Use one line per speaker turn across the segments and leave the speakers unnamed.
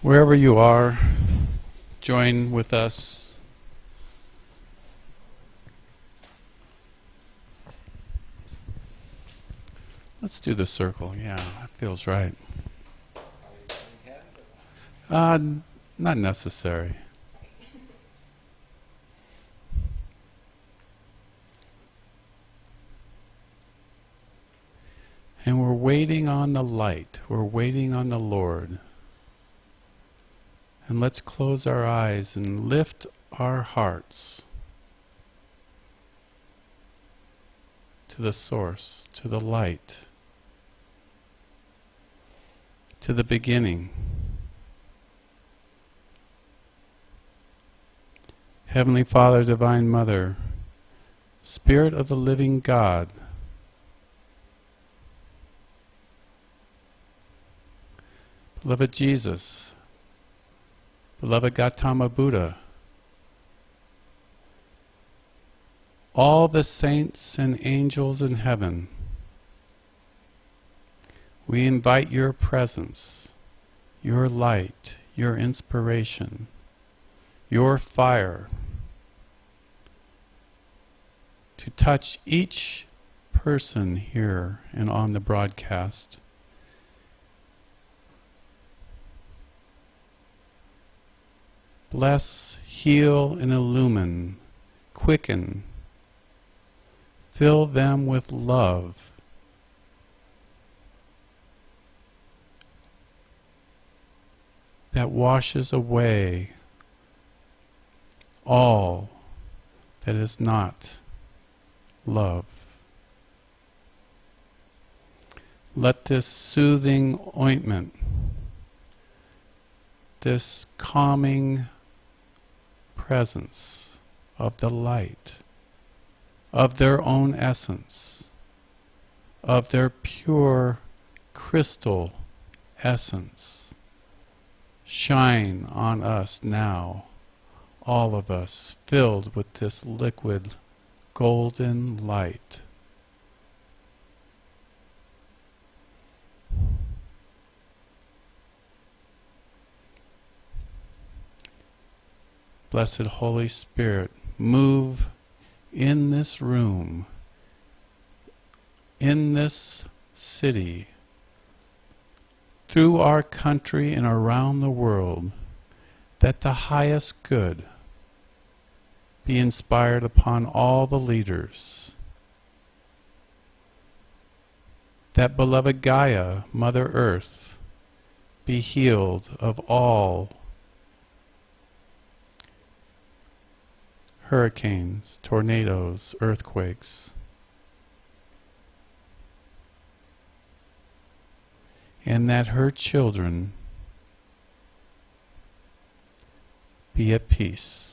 Wherever you are, join with us. Let's do the circle. Yeah, that feels right. Not necessary. And we're waiting on the light. We're waiting on the Lord. And let's close our eyes and lift our hearts to the source, to the light, to the beginning. Heavenly Father, Divine Mother, Spirit of the living God, beloved Jesus, beloved Gautama Buddha, all the saints and angels in heaven, we invite your presence, your light, your inspiration, your fire to touch each person here and on the broadcast. Bless, heal, and illumine, quicken, fill them with love. That washes away all that is not love. Let this soothing ointment, this calming presence of the light, of their own essence, of their pure crystal essence, shine on us now, all of us filled with this liquid golden light. Blessed Holy Spirit, move in this room, in this city, through our country and around the world, that the highest good be inspired upon all the leaders, that beloved Gaia, Mother Earth, be healed of all hurricanes, tornadoes, earthquakes, and that her children be at peace.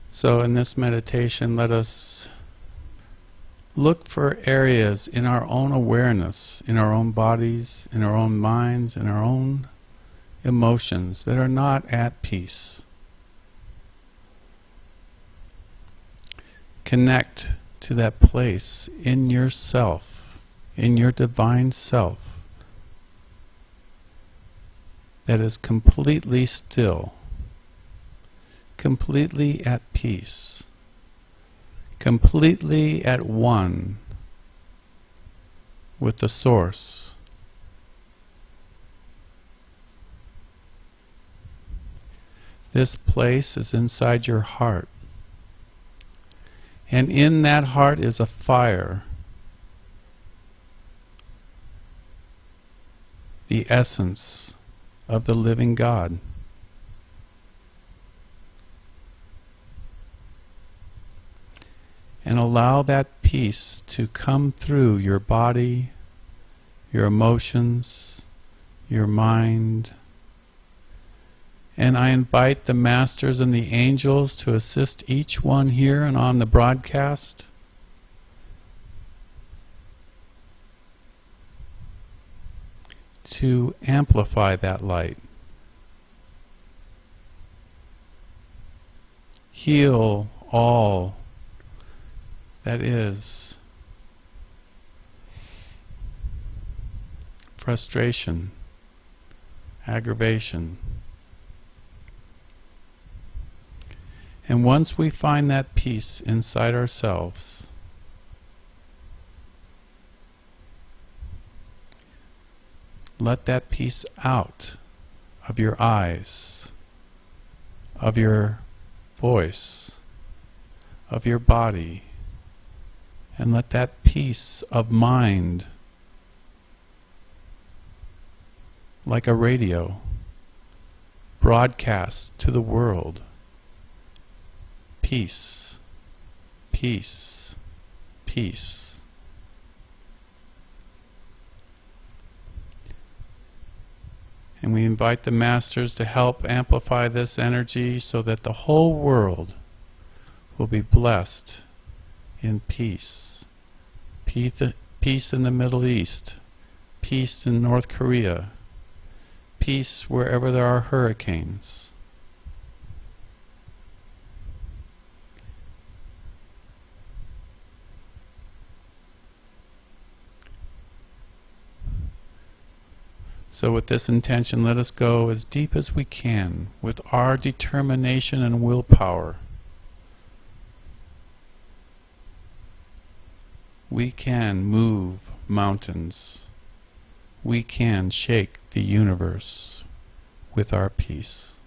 So in this meditation, let us look for areas in our own awareness, in our own bodies, in our own minds, in our own emotions that are not at peace. Connect to that place in yourself, in your divine self, that is completely still, completely at peace, completely at one with the Source. This place is inside your heart, and in that heart is a fire, the essence of the living God. And allow that peace to come through your body, your emotions, your mind. And I invite the masters and the angels to assist each one here and on the broadcast to amplify that light. Heal all that is frustration, aggravation. And once we find that peace inside ourselves, let that peace out of your eyes, of your voice, of your body, and let that peace of mind, like a radio, broadcast to the world. Peace, peace, peace. And we invite the masters to help amplify this energy so that the whole world will be blessed in peace. Peace in the Middle East, peace in North Korea, peace wherever there are hurricanes. So with this intention, let us go as deep as we can with our determination and willpower. We can move mountains. We can shake the universe with our peace.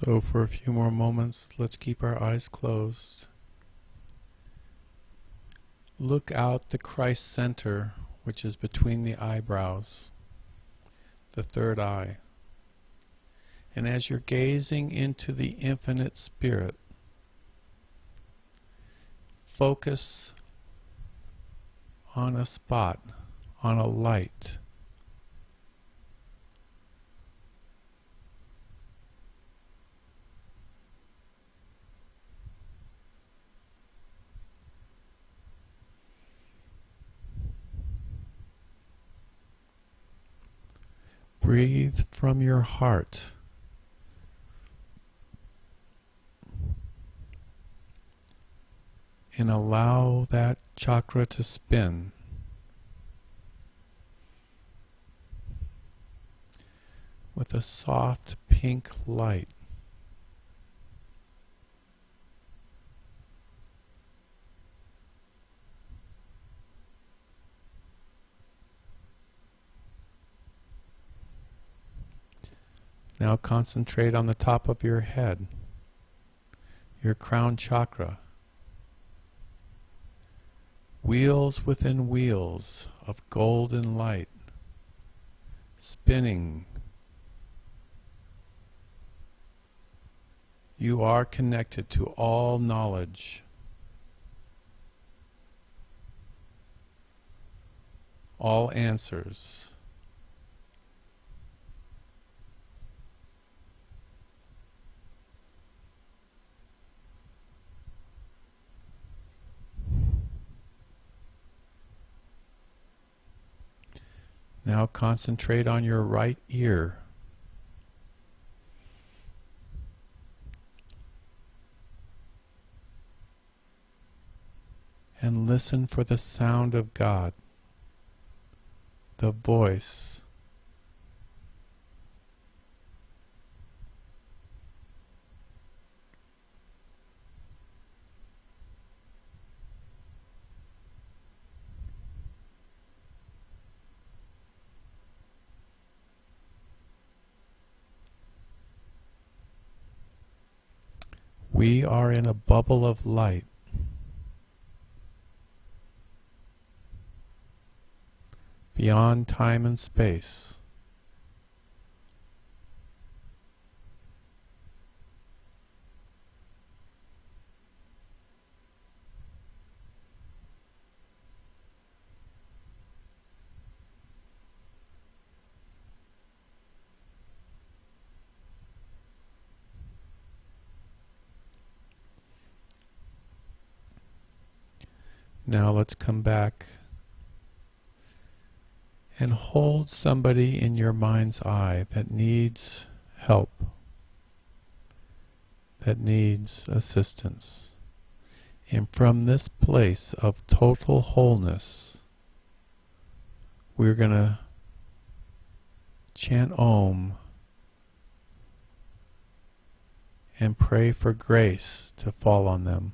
So for a few more moments, let's keep our eyes closed. Look out the Christ center, which is between the eyebrows, the third eye. And as you're gazing into the infinite spirit, focus on a spot, on a light. Breathe from your heart. And allow that chakra to spin. With a soft pink light. Now concentrate on the top of your head, your crown chakra. Wheels within wheels of golden light, spinning. You are connected to all knowledge, all answers. Now concentrate on your right ear. And listen for the sound of God, the voice. We are in a bubble of light. Beyond time and space. Now let's come back and hold somebody in your mind's eye that needs help, that needs assistance. And from this place of total wholeness, we're going to chant Om and pray for grace to fall on them.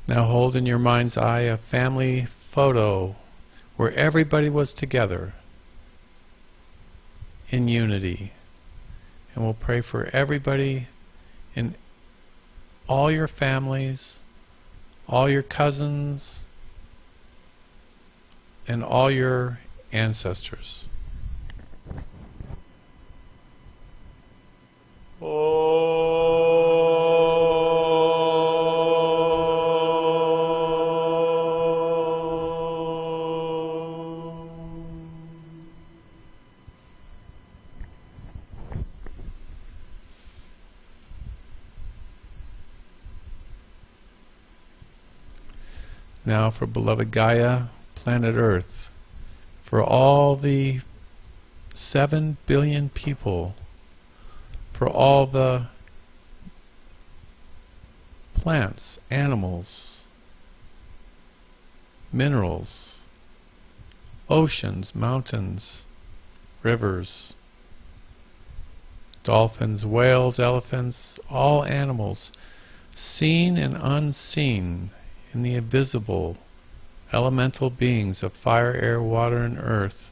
Now hold in your mind's eye a family photo where everybody was together in unity. And we'll pray for everybody in all your families, all your cousins, and all your ancestors. Now for beloved Gaia, planet Earth, for all the 7 billion people, for all the plants, animals, minerals, oceans, mountains, rivers, dolphins, whales, elephants, all animals, seen and unseen, in the invisible elemental beings of fire, air, water, and earth.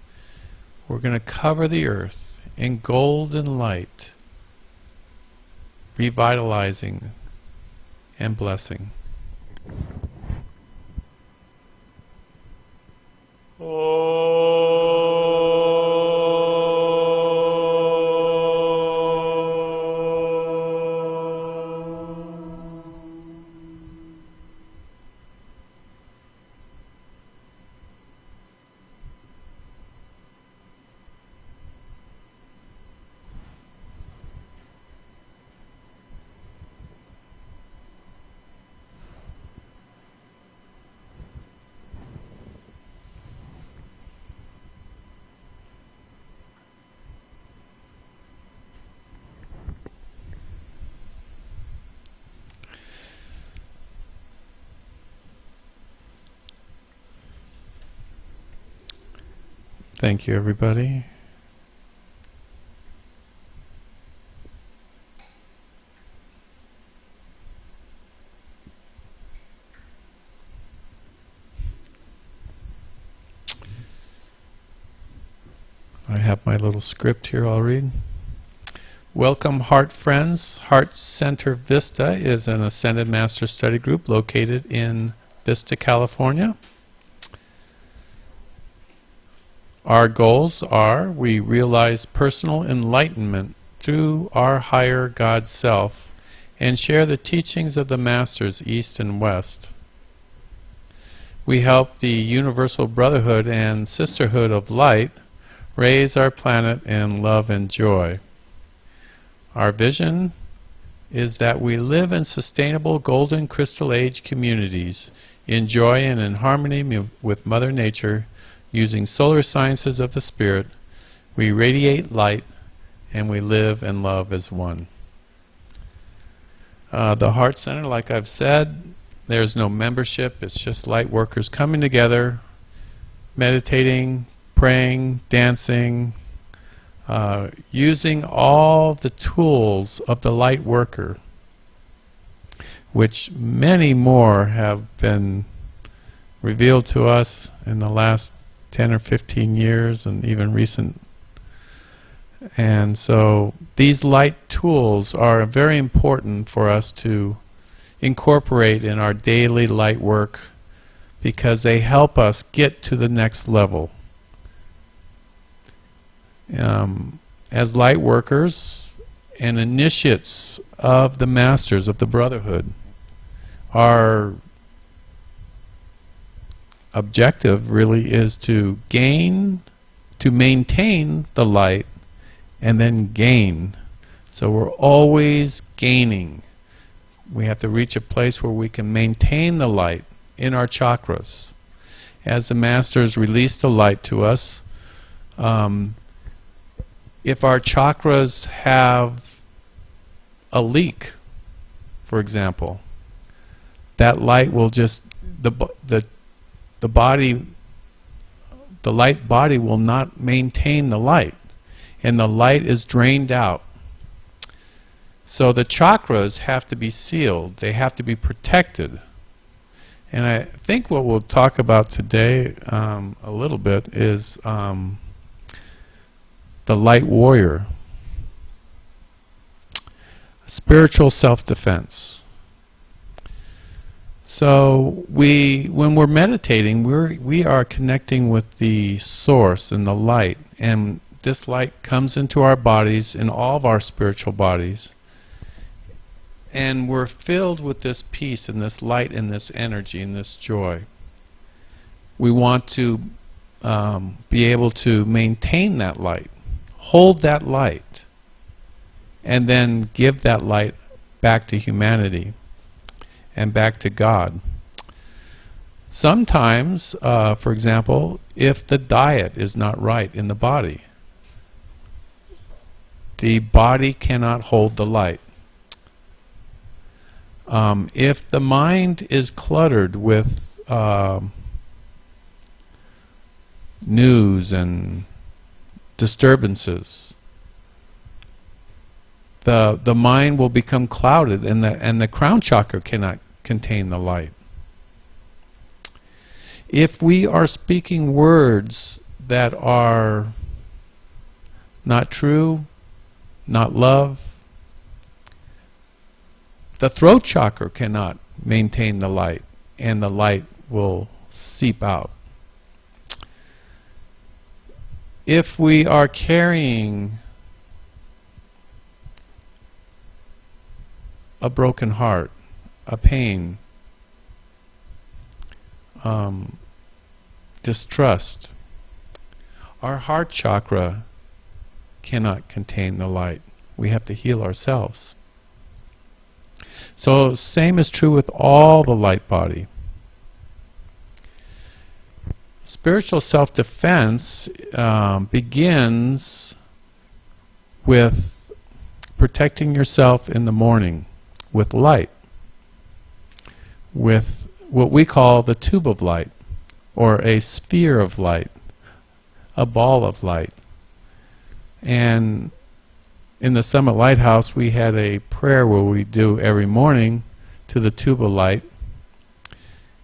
We're going to cover the earth in golden light, revitalizing and blessing. Thank you, everybody. I have my little script here I'll read. Welcome, Heart Friends. Heart Center Vista is an Ascended Master Study Group located in Vista, California. Our goals are: we realize personal enlightenment through our higher God Self and share the teachings of the Masters East and West. We help the Universal Brotherhood and Sisterhood of Light raise our planet in love and joy. Our vision is that we live in sustainable golden crystal age communities in joy and in harmony with Mother Nature. Using solar sciences of the Spirit, we radiate light and we live and love as one. The Heart Center, like I've said, there's no membership. It's just light workers coming together, meditating, praying, dancing, using all the tools of the light worker, which many more have been revealed to us in the last 10 or 15 years and even recent. And so these light tools are very important for us to incorporate in our daily light work because they help us get to the next level. As light workers and initiates of the Masters of the Brotherhood, our objective really is to maintain the light and then gain. So we're always gaining. We have to reach a place where we can maintain the light in our chakras. As the Masters release the light to us, if our chakras have a leak, for example, that light will just, the light body will not maintain the light, and the light is drained out. So the chakras have to be sealed. They have to be protected. And I think what we'll talk about today a little bit is the light warrior. Spiritual self-defense. So when we're meditating, we are connecting with the source and the light, and this light comes into our bodies, in all of our spiritual bodies, and we're filled with this peace and this light and this energy and this joy. We want to be able to maintain that light, hold that light, and then give that light back to humanity and back to God. Sometimes, for example, if the diet is not right in the body cannot hold the light. If the mind is cluttered with news and disturbances, the mind will become clouded, and the crown chakra cannot contain the light. If we are speaking words that are not true, not love, the throat chakra cannot maintain the light, and the light will seep out. If we are carrying a broken heart, a pain, distrust, our heart chakra cannot contain the light. We have to heal ourselves. So same is true with all the light body. Spiritual self-defense begins with protecting yourself in the morning with light, with what we call the tube of light, or a sphere of light, a ball of light. And in the Summit Lighthouse, we had a prayer where we do every morning to the tube of light.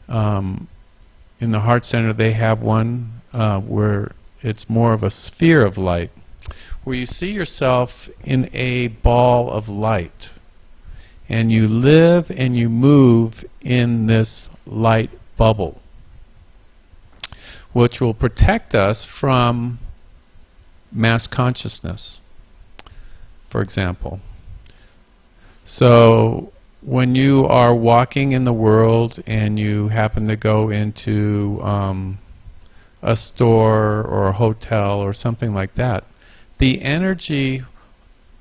In the Heart Center, they have one where it's more of a sphere of light, where you see yourself in a ball of light, and you live and you move in this light bubble, which will protect us from mass consciousness, for example. So when you are walking in the world and you happen to go into a store or a hotel or something like that, the energy,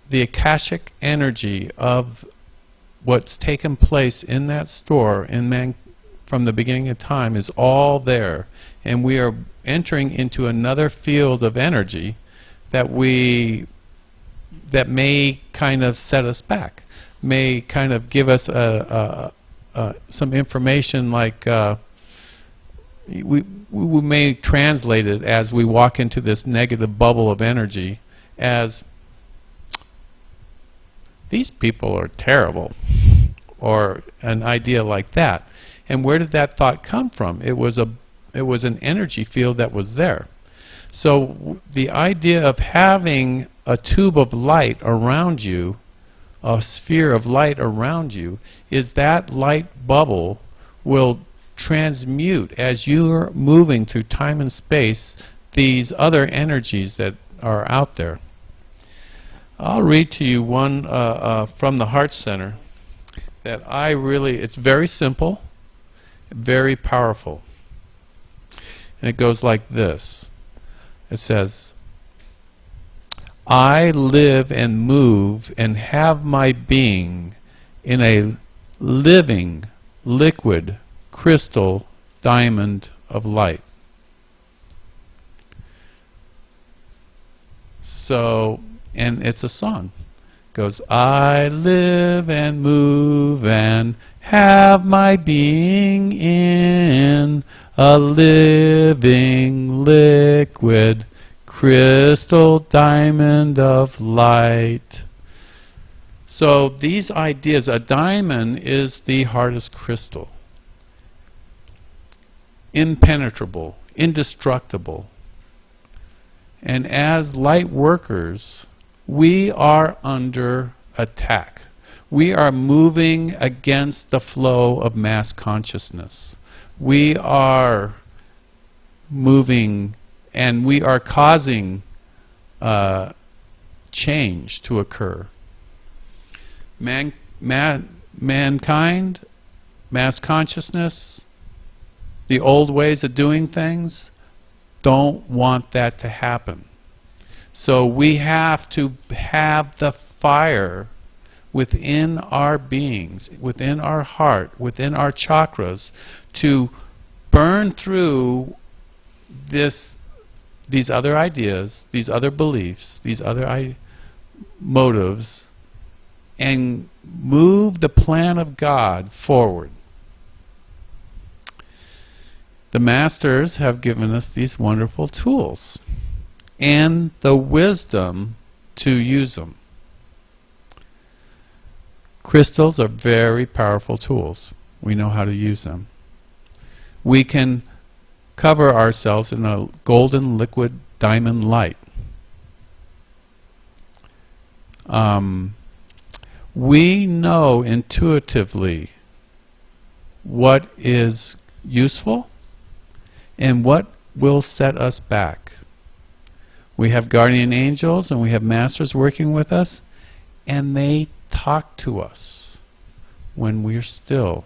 the Akashic energy of what's taken place in that store from the beginning of time is all there, and we are entering into another field of energy that may kind of set us back, may kind of give us some information, like we may translate it as we walk into this negative bubble of energy as these people are terrible, or an idea like that. And where did that thought come from? It was an energy field that was there. So the idea of having a tube of light around you, a sphere of light around you, is that light bubble will transmute, as you are moving through time and space, these other energies that are out there. I'll read to you one from the Heart Center that it's very simple, very powerful. And it goes like this. It says, I live and move and have my being in a living, liquid, crystal diamond of light. So, and it's a song. It goes, I live and move and have my being in a living, liquid, crystal diamond of light. So these ideas, a diamond is the hardest crystal. Impenetrable, indestructible. And as light workers, we are under attack. We are moving against the flow of mass consciousness. We are moving and we are causing change to occur. Mankind, mass consciousness, the old ways of doing things, don't want that to happen. So we have to have the fire within our beings, within our heart, within our chakras, to burn through these other ideas, these other beliefs, these other motives, and move the plan of God forward. The masters have given us these wonderful tools and the wisdom to use them. Crystals are very powerful tools. We know how to use them. We can cover ourselves in a golden liquid diamond light. We know intuitively what is useful and what will set us back. We have guardian angels and we have masters working with us, and they talk to us when we're still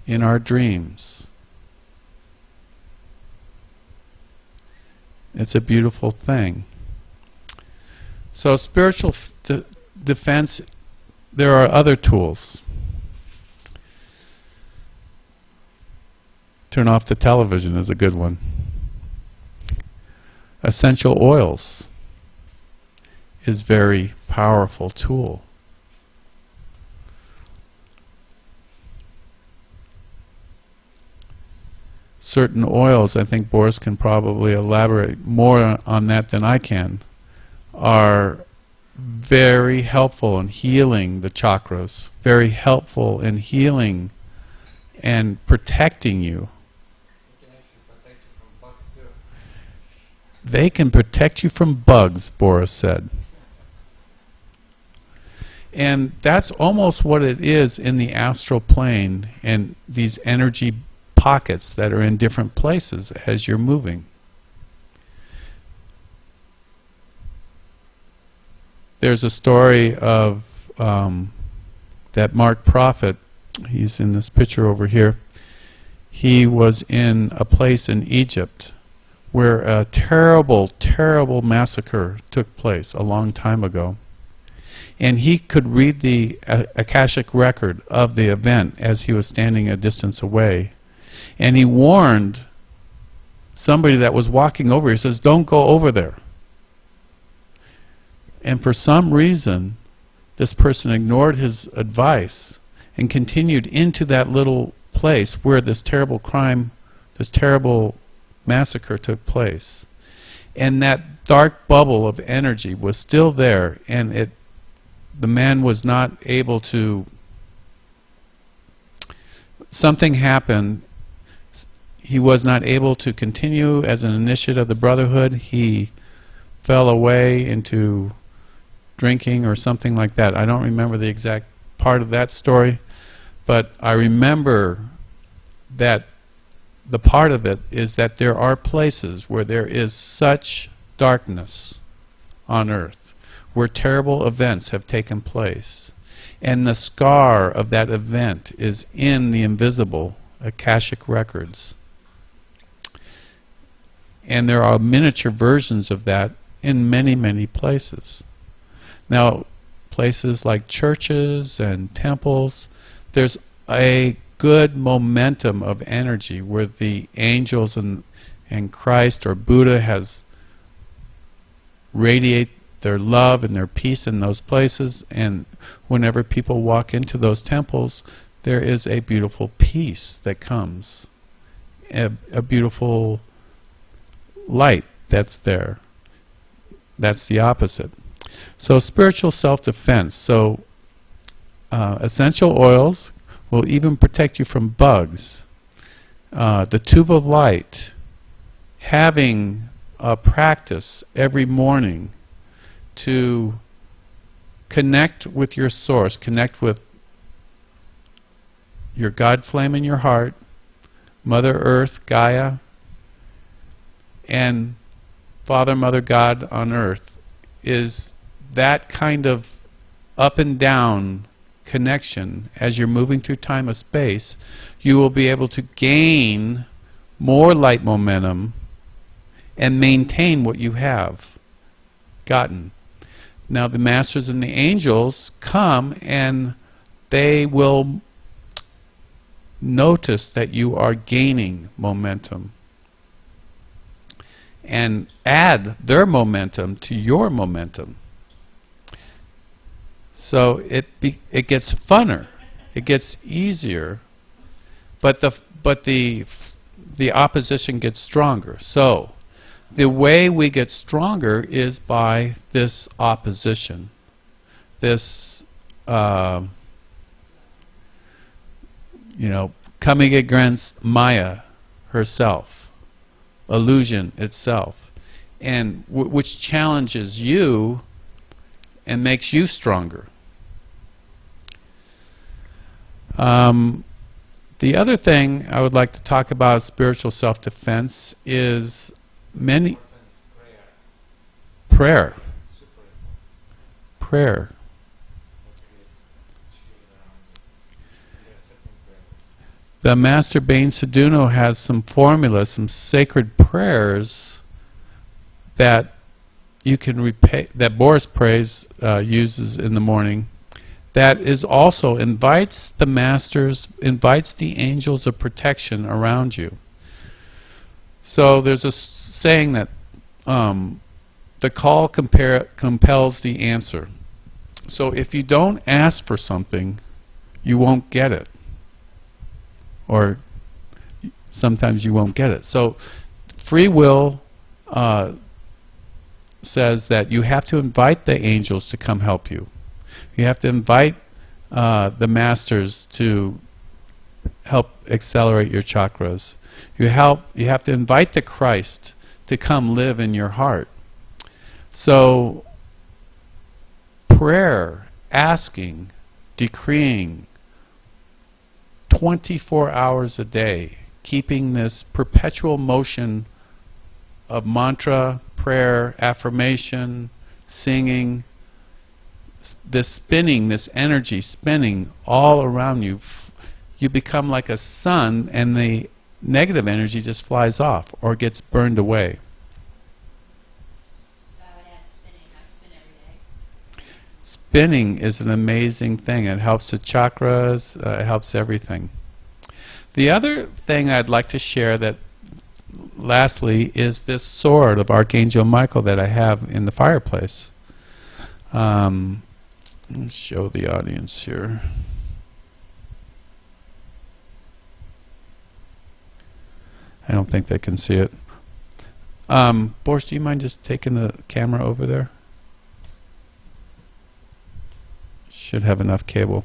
in our dreams. It's a beautiful thing. So spiritual defense, there are other tools. Turn off the television is a good one. Essential oils is very powerful tool. Certain oils, I think Boris can probably elaborate more on that than I can, are very helpful in healing the chakras, very helpful in healing and protecting you. They can protect you from bugs, Boris said. And that's almost what it is in the astral plane and these energy pockets that are in different places as you're moving. There's a story of that Mark Prophet, he's in this picture over here. He was in a place in Egypt where a terrible, terrible massacre took place a long time ago. And he could read the Akashic record of the event as he was standing a distance away. And he warned somebody that was walking over. He says, "Don't go over there." And for some reason, this person ignored his advice and continued into that little place where this terrible crime, this terrible massacre took place. And that dark bubble of energy was still there, and the man was not able to, something happened. He was not able to continue as an initiate of the Brotherhood. He fell away into drinking or something like that. I don't remember the exact part of that story, but I remember that the part of it is that there are places where there is such darkness on earth, where terrible events have taken place, and the scar of that event is in the invisible Akashic records. And there are miniature versions of that in many, many places. Now, places like churches and temples, there's a good momentum of energy where the angels and Christ or Buddha has radiate their love and their peace in those places, and whenever people walk into those temples, there is a beautiful peace that comes, a beautiful light that's there. That's the opposite. So spiritual self-defense. So essential oils will even protect you from bugs. The tube of light, having a practice every morning to connect with your source, connect with your God flame in your heart, Mother Earth, Gaia, and Father, Mother, God on earth, is that kind of up and down connection. As you're moving through time of space, you will be able to gain more light momentum and maintain what you have gotten. Now the masters and the angels come and they will notice that you are gaining momentum and add their momentum to your momentum. So it gets funner, it gets easier, but but the opposition gets stronger. So the way we get stronger is by this opposition, this coming against Maya herself, illusion itself, and which challenges you and makes you stronger. The other thing I would like to talk about spiritual self-defense is prayer. The Master Bain Suduno has some formulas, some sacred prayers that you can repeat, that Boris prays, uses in the morning, that is also invites the masters, invites the angels of protection around you. So there's a saying that the call compels the answer. So if you don't ask for something, you won't get it. Or sometimes you won't get it. So free will says that you have to invite the angels to come help you. You have to invite the masters to help accelerate your chakras. You have to invite the Christ to come live in your heart. So prayer, asking, decreeing, 24 hours a day, keeping this perpetual motion of mantra, prayer, affirmation, singing, this spinning, this energy spinning all around you. You become like a sun, and the negative energy just flies off or gets burned away.
So I would add spinning. I spin every day.
Spinning is an amazing thing. It helps the chakras, it helps everything. The other thing I'd like to share, that lastly, is this sword of Archangel Michael that I have in the fireplace. Let's show the audience here. I don't think they can see it. Boris, do you mind just taking the camera over there? Should have enough cable.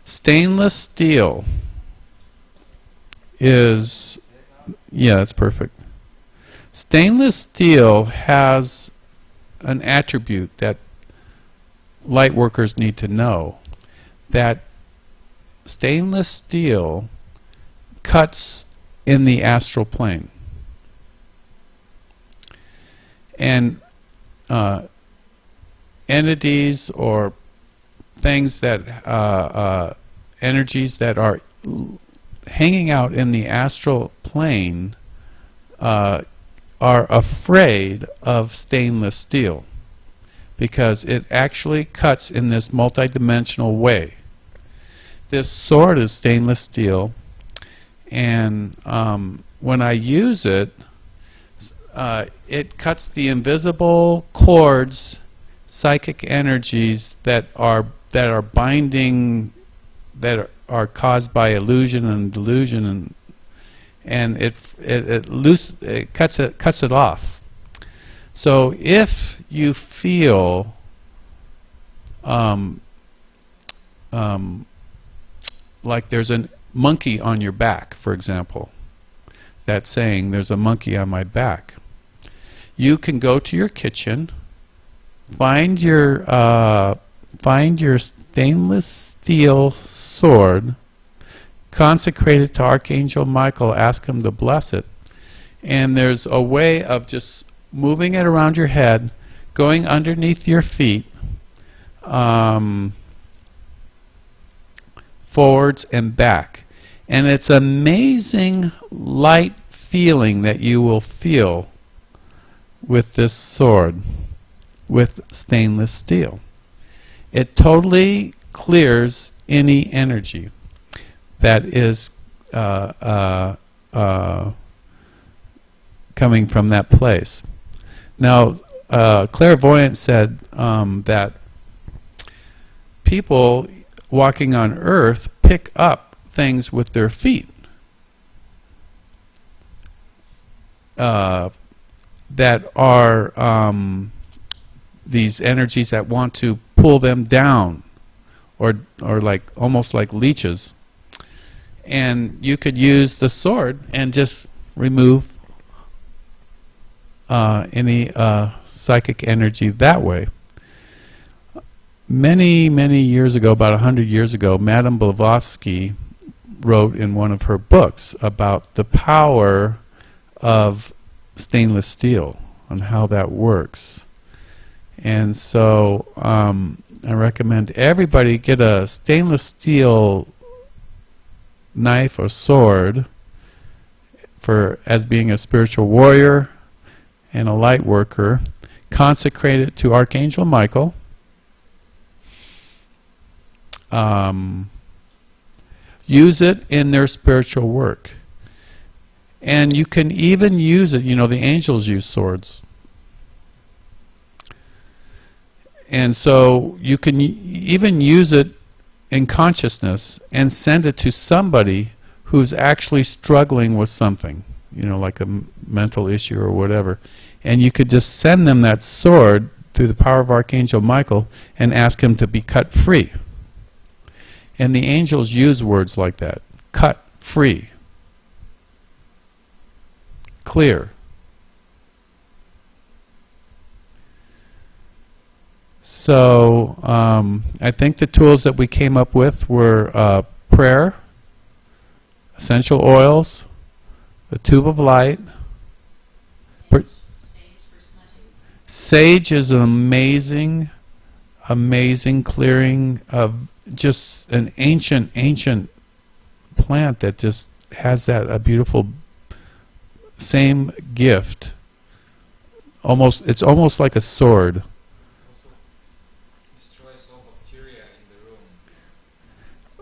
Stainless steel is, yeah, that's perfect. Stainless steel has an attribute that light workers need to know, that stainless steel cuts in the astral plane. And entities or things that, energies that are hanging out in the astral plane are afraid of stainless steel, because it actually cuts in this multidimensional way. This sword is stainless steel, and when I use it, it cuts the invisible cords, psychic energies that are binding, that are caused by illusion and delusion, and it cuts it off. So if you feel like there's a monkey on your back, for example, that's saying there's a monkey on my back, you can go to your kitchen, find your stainless steel sword, consecrate it to Archangel Michael, ask him to bless it, and there's a way of just moving it around your head, going underneath your feet, forwards and back. And it's amazing light feeling that you will feel with this sword, with stainless steel. It totally clears any energy that is coming from that place. Now, clairvoyant said that people walking on Earth pick up things with their feet. that are these energies that want to pull them down, or like almost like leeches. And you could use the sword and just remove any psychic energy that way. Many years ago, about 100 years ago, Madame Blavatsky wrote in one of her books about the power of stainless steel and how that works. And so I recommend everybody get a stainless steel knife or sword as being a spiritual warrior and a light worker. Consecrate it to Archangel Michael. Use it in their spiritual work. And you can even use it, the angels use swords. And so you can even use it in consciousness and send it to somebody who's actually struggling with something, like a mental issue or whatever. And you could just send them that sword through the power of Archangel Michael and ask him to be cut free. And the angels use words like that. Cut free. Clear. So I think the tools that we came up with were prayer, essential oils, the tube of light.
Sage for smudging.
Sage is an amazing clearing of just an ancient plant that just has a beautiful same gift. It's almost like a sword.
Destroys all bacteria in the room.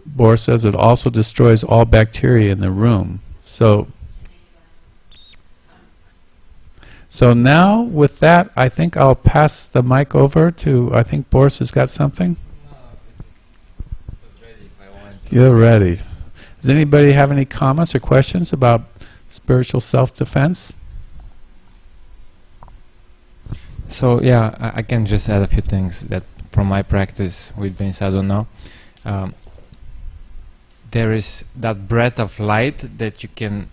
Boris says it also destroys all bacteria in the room. So now with that, I think I'll pass the mic over to, I think Boris has got something.
No, it was ready if I wanted to.
You're ready. Does anybody have any comments or questions about spiritual self-defense?
So yeah, I can just add a few things that from my practice with being sadhana. There is that breath of light that you can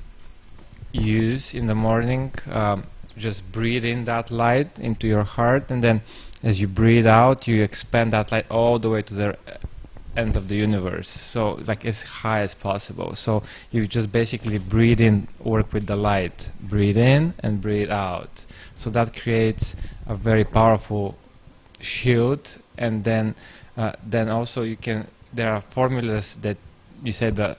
use in the morning. Just breathe in that light into your heart, and then as you breathe out, you expand that light all the way to the end of the universe, so like as high as possible. So you just basically breathe in, work with the light, breathe in and breathe out. So that creates a very powerful shield. And then also there are formulas that you said that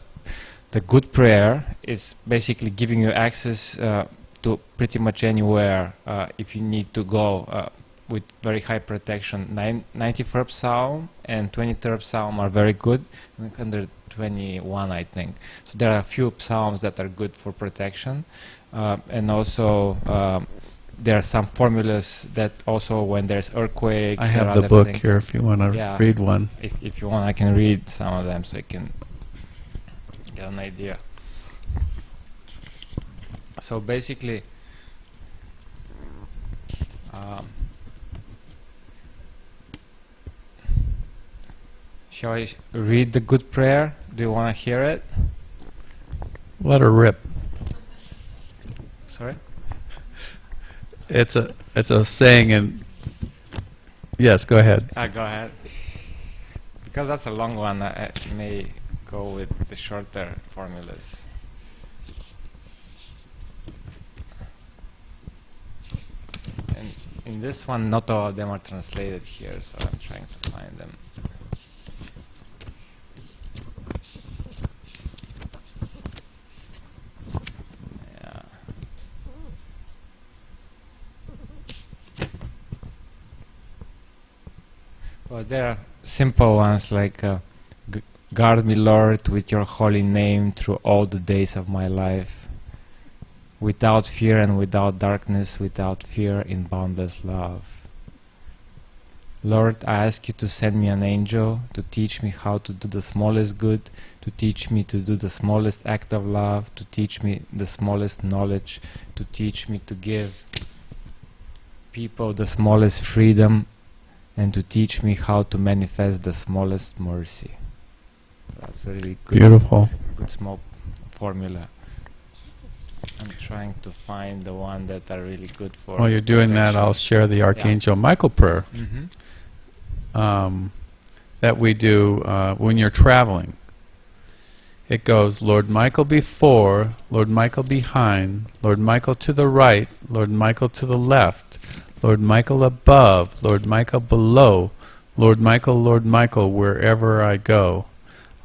the good prayer is basically giving you access to pretty much anywhere if you need to go with very high protection. 91st Psalm and 23rd Psalm are very good, 121 I think. So there are a few psalms that are good for protection, and also there are some formulas that also when there's earthquakes.
I have
or
the
other
book
things.
here if you want to
Yeah.
read one.
If you want, I can read some of them so you can get an idea. So basically, shall I read the good prayer? Do you want to hear it?
Let her rip.
Sorry?
It's a saying, and yes, go ahead.
Go ahead. Because that's a long one, I may go with the shorter formulas. And in this one, not all of them are translated here, so I'm trying to find them. Yeah. Well, there are simple ones like guard me, Lord, with your holy name through all the days of my life. Without fear and without darkness, without fear in boundless love. Lord, I ask you to send me an angel to teach me how to do the smallest good, to teach me to do the smallest act of love, to teach me the smallest knowledge, to teach me to give people the smallest freedom, and to teach me how to manifest the smallest mercy. That's a really good,
Beautiful.
good small formula. I'm trying to find the one that are really good for.
While you're doing that, I'll share the Archangel Michael prayer that we do when you're traveling. It goes, Lord Michael before, Lord Michael behind, Lord Michael to the right, Lord Michael to the left, Lord Michael above, Lord Michael below, Lord Michael, wherever I go.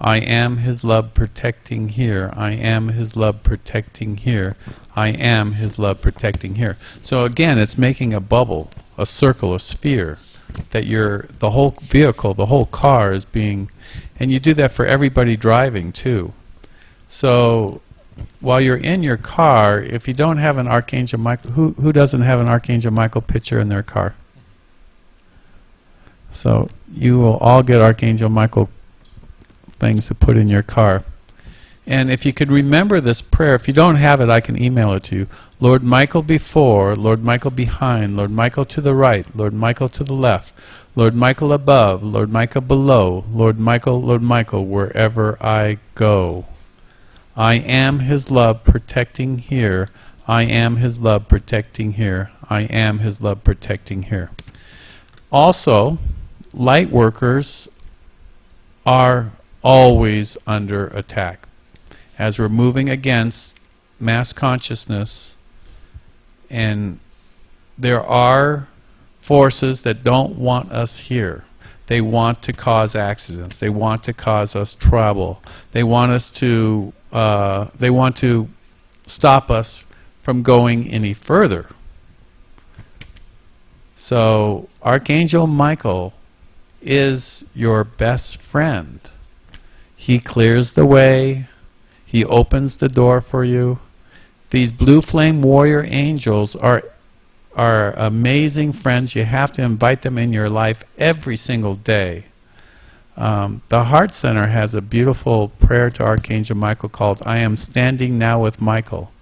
I am His love protecting here. I am His love protecting here. I am His love protecting here. So again, it's making a bubble, a circle, a sphere, that the whole vehicle, the whole car is being, and you do that for everybody driving too. So while you're in your car, if you don't have an Archangel Michael, who doesn't have an Archangel Michael picture in their car? So you will all get Archangel Michael things to put in your car. And if you could remember this prayer, if you don't have it, I can email it to you. Lord Michael before, Lord Michael behind, Lord Michael to the right, Lord Michael to the left, Lord Michael above, Lord Michael below, Lord Michael, wherever I go. I am His love protecting here. I am His love protecting here. I am His love protecting here. Also, light workers are always under attack. As we're moving against mass consciousness, and there are forces that don't want us here. They want to cause accidents. They want to cause us trouble. They want us to stop us from going any further. So Archangel Michael is your best friend. He clears the way. He opens the door for you. These blue flame warrior angels are amazing friends. You have to invite them in your life every single day. The Heart Center has a beautiful prayer to Archangel Michael called I Am Standing Now with Michael.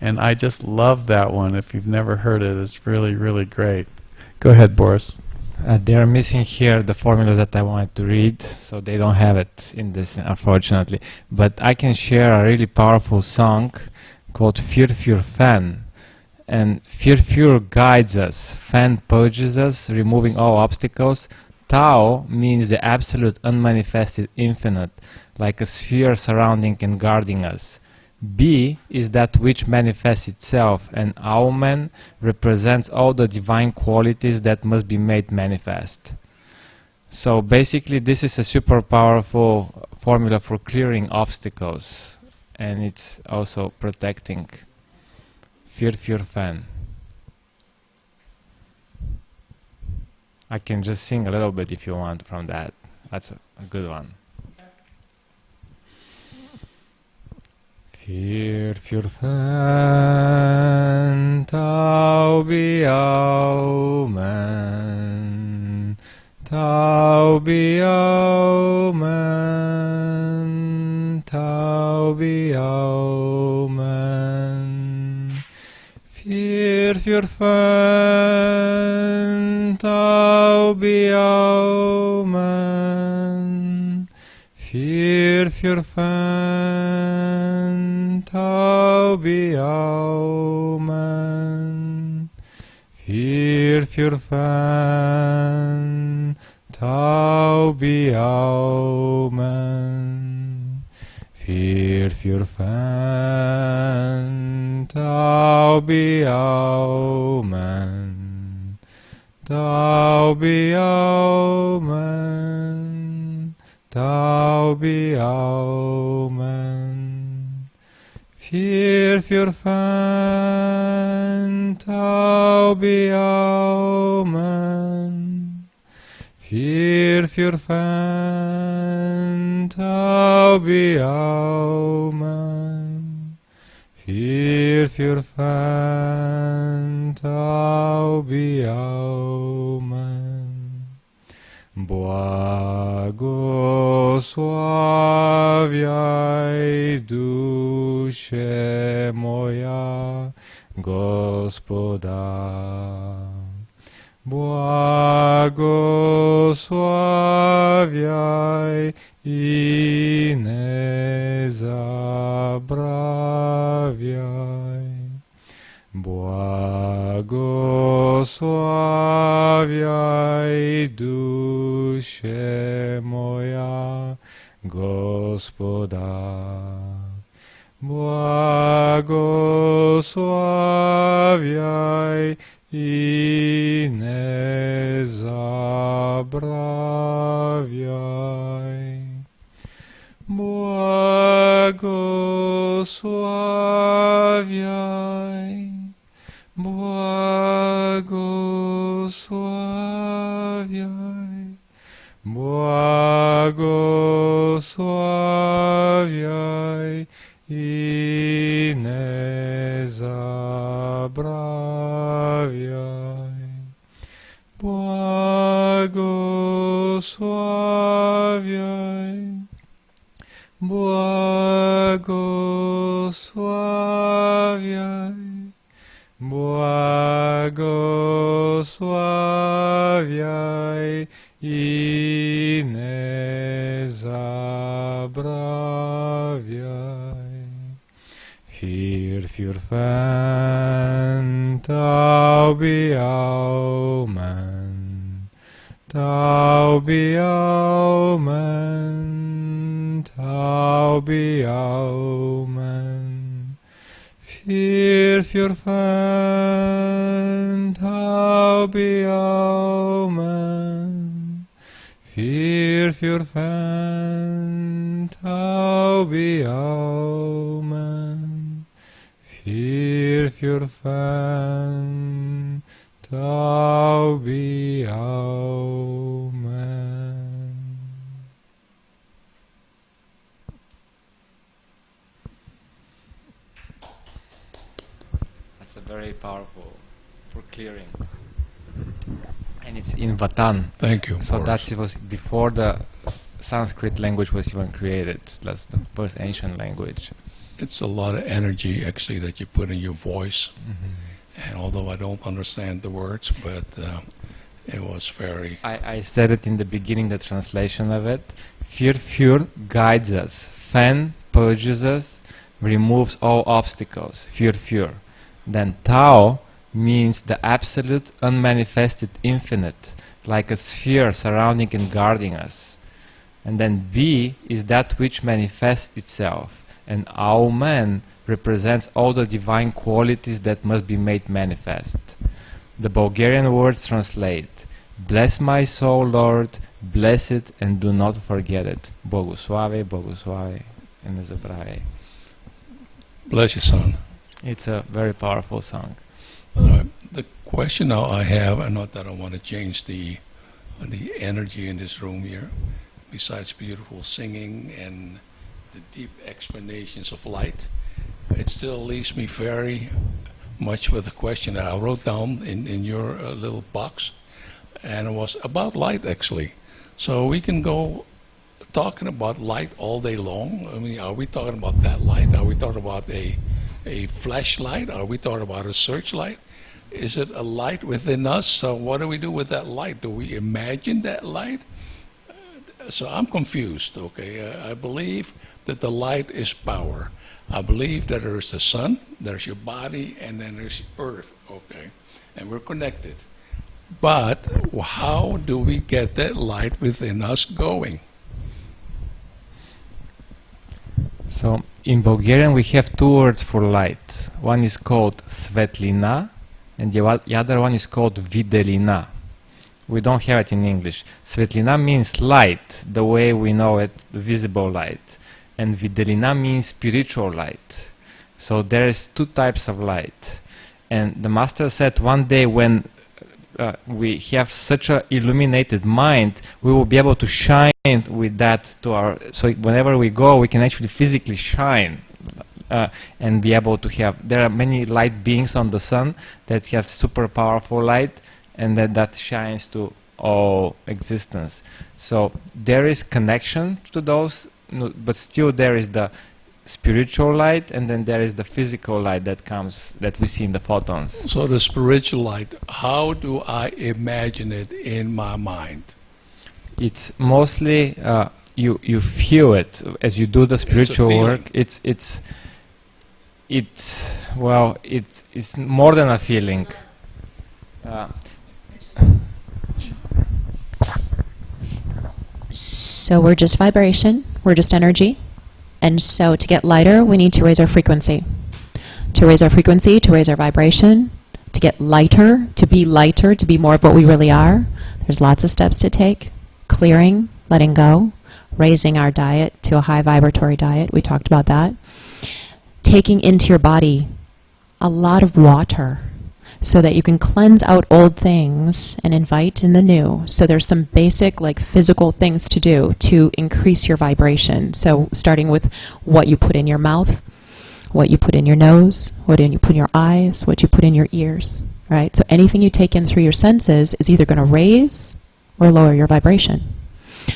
And I just love that one. If you've never heard it, it's really, really great. Go ahead, Boris.
They are missing here the formulas that I wanted to read, so they don't have it in this, unfortunately. But I can share a really powerful song called Fyr Fyr Fan. And Fyr Fyr guides us, Fan purges us, removing all obstacles. Tao means the absolute unmanifested infinite, like a sphere surrounding and guarding us. B is that which manifests itself, and Aumen represents all the divine qualities that must be made manifest. So basically this is a super powerful formula for clearing obstacles, and it's also protecting. Fyr Fyr Fan. I can just sing a little bit if you want from that. That's a good one. Fyr Fyr Fan, Tau Bi Aumen, Tau Bi Aumen, Tau Bi Aumen. Fyr Fyr Fan, Tau Bi Aumen, Fyr Fyr Fan, Tau Bi Aumen, Fyr Fyr Fan, Tau Bi Aumen, Fyr Fyr Fan, Tau Bi Aumen, Tau Bi Aumen, Tau Bi Aumen. Fyr Fyr Fan, Tau Bi Aumen, Fyr Fyr Fan, Tau Bi Aumen, Fyr Fyr Fan, Tau Bi Aumen. Błogosławiaj dusze moja Gospoda. Błogosławiaj i nie zabrawiaj. Błogosławiaj dusze moja Gospoda. Błogosławiaj i nie zabrawiaj. Błogosławiaj, błogosławiaj, błogosławiaj i nie zabrawiaj. Błogosławiaj, błogosławiaj, błogosławiaj i nie zabrawiaj. Fyrfyrfen taubi aumen, taubi aumen, taubi aumen. Fyrfyrfen taubi aumen, fyrfyrfen taubi aumen, fyrfyrfen taubi aumen. That's a very powerful for clearing. And it's in Vatan.
Thank you.
So
Boris.
that was before the Sanskrit language was even created. That's the first ancient language.
It's a lot of energy actually that you put in your voice. And although I don't understand the words, but it was very.
I said it in the beginning, the translation of it. Fyr guides us. Fen purges us, removes all obstacles. Fyr. Then Tao means the absolute, unmanifested infinite, like a sphere surrounding and guarding us. And then B is that which manifests itself. And Aumen represents all the divine qualities that must be made manifest. The Bulgarian words translate, bless my soul, Lord, bless it and do not forget it. Bogosłave, bogosłave, and ne zabravaj.
Bless you, son.
It's a very powerful song.
The question now I have, and not that I want to change the energy in this room here, besides beautiful singing and the deep explanations of light, it still leaves me very much with a question that I wrote down in your little box, and it was about light actually. So we can go talking about light all day long. I mean, are we talking about that light? Are we talking about a flashlight? Are we talking about a searchlight? Is it a light within us? So what do we do with that light? Do we imagine that light? So I'm confused, okay? I believe that the light is power. I believe that there's the sun, there's your body, and then there's earth, okay? And we're connected. But how do we get that light within us going?
So in Bulgarian we have two words for light. One is called svetlina and the other one is called videlina. We don't have it in English. Svetlina means light, the way we know it, the visible light. And videlina means spiritual light. So there is two types of light. And the master said one day when we have such a illuminated mind, we will be able to shine with that to our, so whenever we go we can actually physically shine and be able to have, there are many light beings on the sun that have super powerful light and that shines to all existence. So there is connection to those, but still there is the spiritual light, and then there is the physical light that comes, that we see in the photons.
So the spiritual light, how do I imagine it in my mind?
It's mostly you feel it as you do the spiritual
feeling.
work. It's more than a feeling.
So we're just vibration, we're just energy. And so to get lighter, we need to raise our frequency. To raise our frequency, to raise our vibration, to get lighter, to be more of what we really are, there's lots of steps to take. Clearing, letting go, raising our diet to a high vibratory diet, we talked about that. Taking into your body a lot of water so that you can cleanse out old things and invite in the new. So there's some basic like physical things to do to increase your vibration. So starting with what you put in your mouth, what you put in your nose, what you put in your eyes, what you put in your ears, right? So anything you take in through your senses is either going to raise or lower your vibration.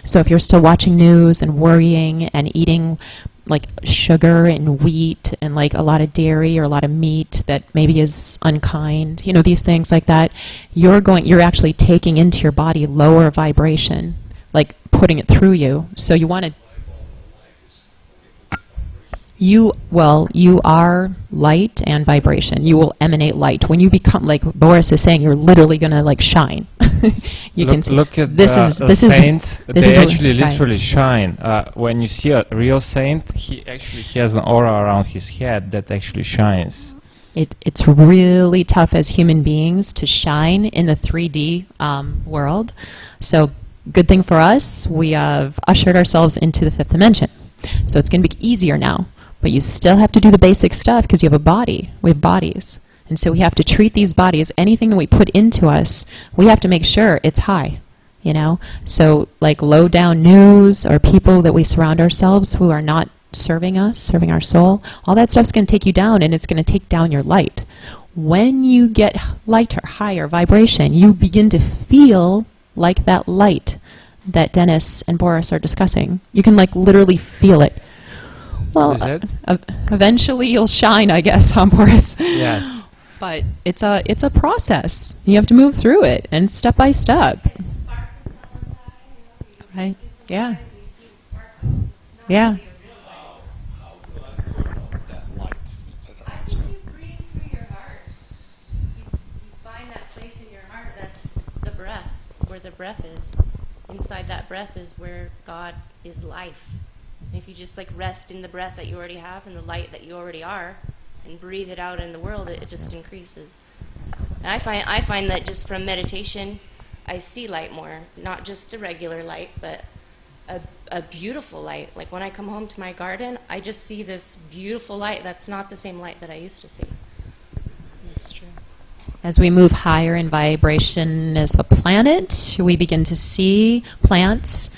So if you're still watching news and worrying and eating like sugar and wheat and like a lot of dairy or a lot of meat that maybe is unkind, you know, these things like that, you're actually taking into your body lower vibration, like putting it through you. So you want to you are light and vibration. You will emanate light. When you become, like Boris is saying, you're literally going to like shine. You can see.
Look at
this
the
is
saints.
this
They
is
actually
right.
literally shine. When you see a real saint, he has an aura around his head that actually shines.
It's really tough as human beings to shine in the 3D world. So good thing for us, we have ushered ourselves into the 5th dimension. So it's going to be easier now. But you still have to do the basic stuff because you have a body. We have bodies. And so we have to treat these bodies, anything that we put into us, we have to make sure it's high, you know? So like low down news or people that we surround ourselves who are not serving us, serving our soul, all that stuff's going to take you down, and it's going to take down your light. When you get lighter, higher vibration, you begin to feel like that light that Dennis and Boris are discussing. You can like literally feel it. Well,
Is it?
Eventually you'll shine, I guess, huh, Boris?
Yes.
But it's a process. You have to move through it, and step by step. Right? Yeah. Yeah.
How do I turn up that light?
I think you breathe through your heart. You find that place in your heart that's the breath, where the breath is. Inside that breath is where God is life. And if you just like rest in the breath that you already have and the light that you already are, and breathe it out in the world, it just increases. And I find that just from meditation, I see light more, not just a regular light, but a beautiful light. Like when I come home to my garden, I just see this beautiful light. That's not the same light that I used to see. That's true.
As we move higher in vibration as a planet, we begin to see plants,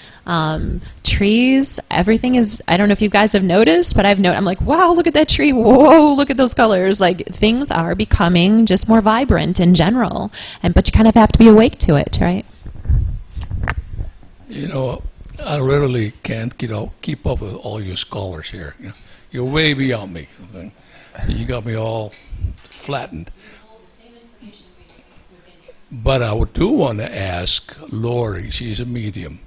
trees, everything is, I don't know if you guys have noticed, but I'm like, wow, look at that tree. Whoa, look at those colors. Like things are becoming just more vibrant in general. But you kind of have to be awake to it, right?
You know, I literally can't keep up with all you scholars here. You know, you're way beyond me. Okay? You got me all flattened. But I do want to ask Lori, she's a medium,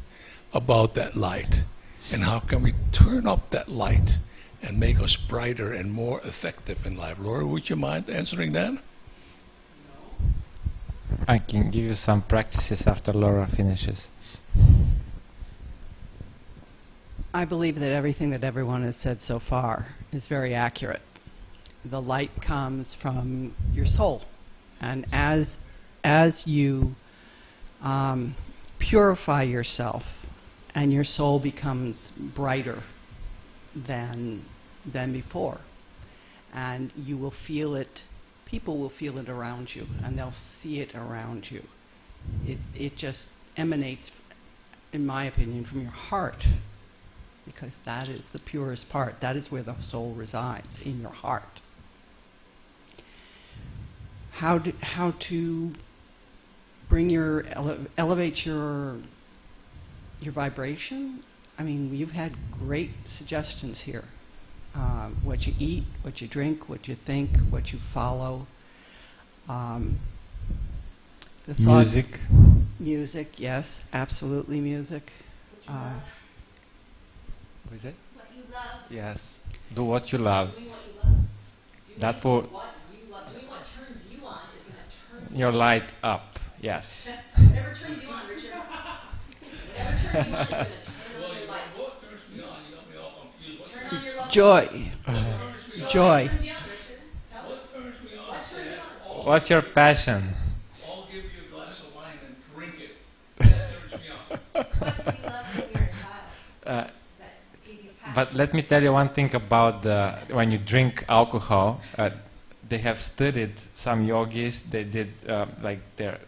about that light. And how can we turn up that light and make us brighter and more effective in life? Lori, would you mind answering that?
I can give you some practices after Laura finishes.
I believe that everything that everyone has said so far is very accurate. The light comes from your soul. And as you purify yourself and your soul becomes brighter than before, and you will feel it, people will feel it around you, and they'll see it around you. It just emanates, in my opinion, from your heart, because that is the purest part. That is where the soul resides, in your heart. How to bring your elevate your vibration. I mean, you've had great suggestions here. What you eat, what you drink, what you think, what you follow. The thought-
Music.
Music, yes, absolutely music.
What is it?
What you love,
Yes. Do what you love.
Doing what you love. Doing
That will
what you love. Doing what turns you on is going to turn
your light up. Yes.
Whatever turns you on, Richard. Whatever turns you on is going to turn on your light.
What turns me on? You got me all confused.
Turn on your love.
Joy, joy.
What turns you on, Richard? Tell me.
What turns me on?
What turns you on?
What's your passion?
I'll give you a glass of wine and drink it. That turns me on.
what did you love when you were a child
Uh,
that gave you passion?
But let me tell you one thing about when you drink alcohol. They have studied some yogis. They did like they're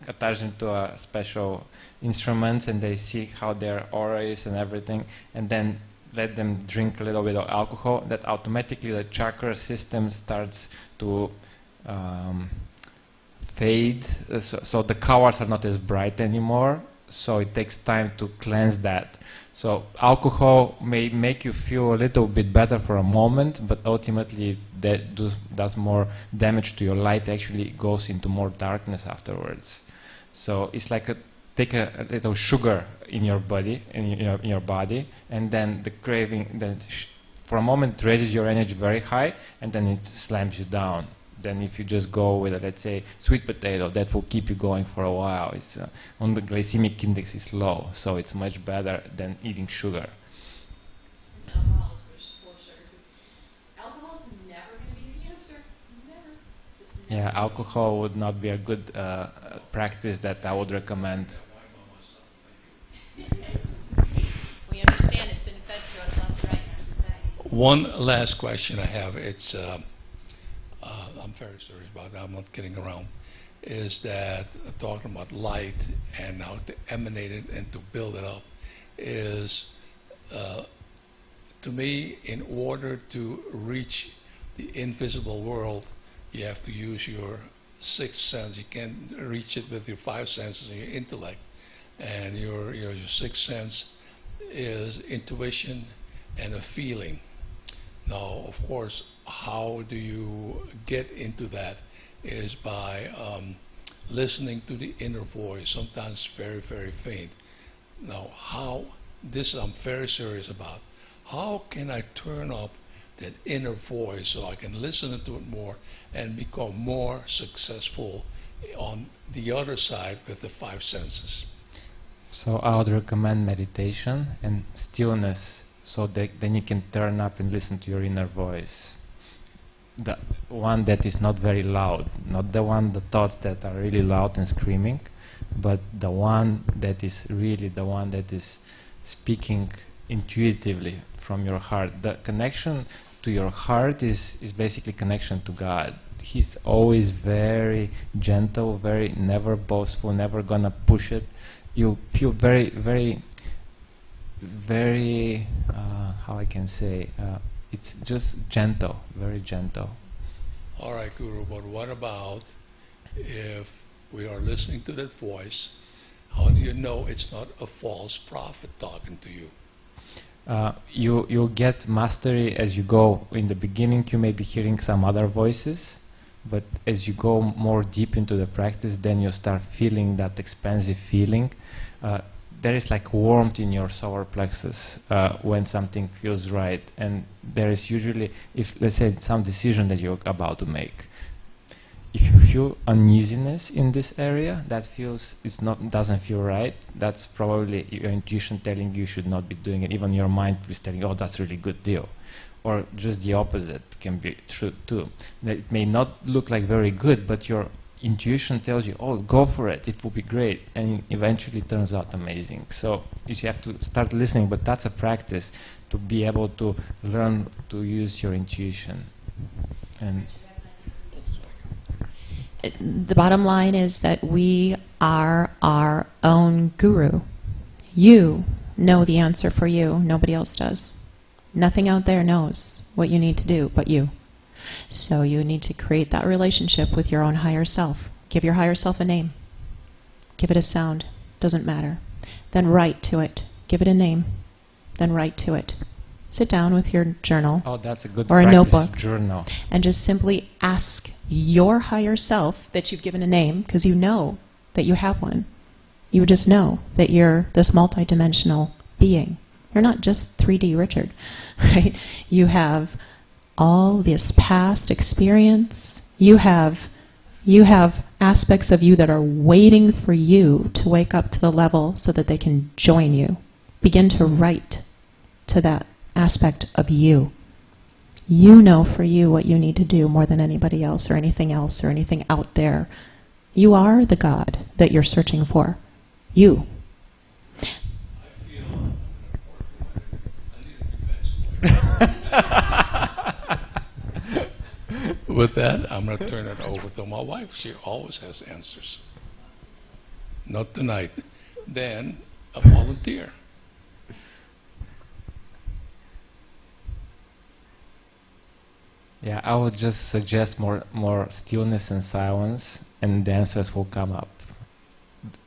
attached into a special instruments, and they see how their aura is and everything, and then let them drink a little bit of alcohol. That automatically the chakra system starts to fade. So the colors are not as bright anymore. So it takes time to cleanse that. So alcohol may make you feel a little bit better for a moment, but ultimately that does more damage to your light. Actually goes into more darkness afterwards. So it's like take a little sugar in your body, in your body, and then the craving then for a moment raises your energy very high, and then it slams you down. Then if you just go with let's say sweet potato, that will keep you going for a while. It's on the glycemic index is low, so it's much better than eating sugar.
Alcohol is full of sugar too. Alcohol is never going to be the answer. Never. Just never.
Yeah, alcohol would not be a good practice that I would recommend.
We understand it's been fed to us left and right in our society.
One last question I have. It's I'm very serious about that. I'm not kidding around. Is that talking about light and how to emanate it and to build it up is to me, in order to reach the invisible world, you have to use your sixth sense. You can't reach it with your five senses and your intellect. And your sixth sense is intuition and a feeling. Now, of course, how do you get into that is by listening to the inner voice, sometimes very, very faint. Now, I'm very serious about, how can I turn up that inner voice so I can listen to it more and become more successful on the other side with the five senses?
So I would recommend meditation and stillness, so that then you can turn up and listen to your inner voice. The one that is not very loud, not the thoughts that are really loud and screaming, but the one that is really the one that is speaking intuitively from your heart. The connection to your heart is basically connection to God. He's always very gentle, very never boastful, never gonna push it. You feel very, very, very, how I can say, it's just gentle, very gentle.
All right, Guru, but what about if we are listening to that voice? How do you know it's not a false prophet talking to you?
You'll get mastery as you go. In the beginning, you may be hearing some other voices, but as you go more deep into the practice, then you start feeling that expansive feeling. There is like warmth in your solar plexus when something feels right, and there is usually, if let's say some decision that you're about to make, if you feel uneasiness in this area, that doesn't feel right, that's probably your intuition telling you should not be doing it. Even your mind is telling, oh, that's a really good deal. Or just the opposite can be true too. That it may not look like very good, but your intuition tells you, oh, go for it, it will be great, and eventually it turns out amazing. So you have to start listening, but that's a practice to be able to learn to use your intuition. And
The bottom line is that we are our own guru. You know the answer for you. Nobody else does. Nothing out there knows what you need to do but you. So you need to create that relationship with your own higher self. Give your higher self a name. Give it a sound. Doesn't matter. Then write to it. Give it a name. Then write to it. Sit down with your journal
Oh, that's a good
or a
practice.
notebook
Journal.
and just simply ask your higher self that you've given a name, because you know that you have one. You just know that you're this multidimensional being. You're not just 3D Richard, right? You have all this past experience. You have aspects of you that are waiting for you to wake up to the level so that they can join you. Begin to write to that aspect of you. You know for you what you need to do more than anybody else or anything out there. You are the God that you're searching for. You.
I feel I'm going to report for I need a defense lawyer. With that, I'm going to turn it over to my wife. She always has answers. Not tonight. Then, a volunteer.
Yeah, I would just suggest more stillness and silence, and the answers will come up.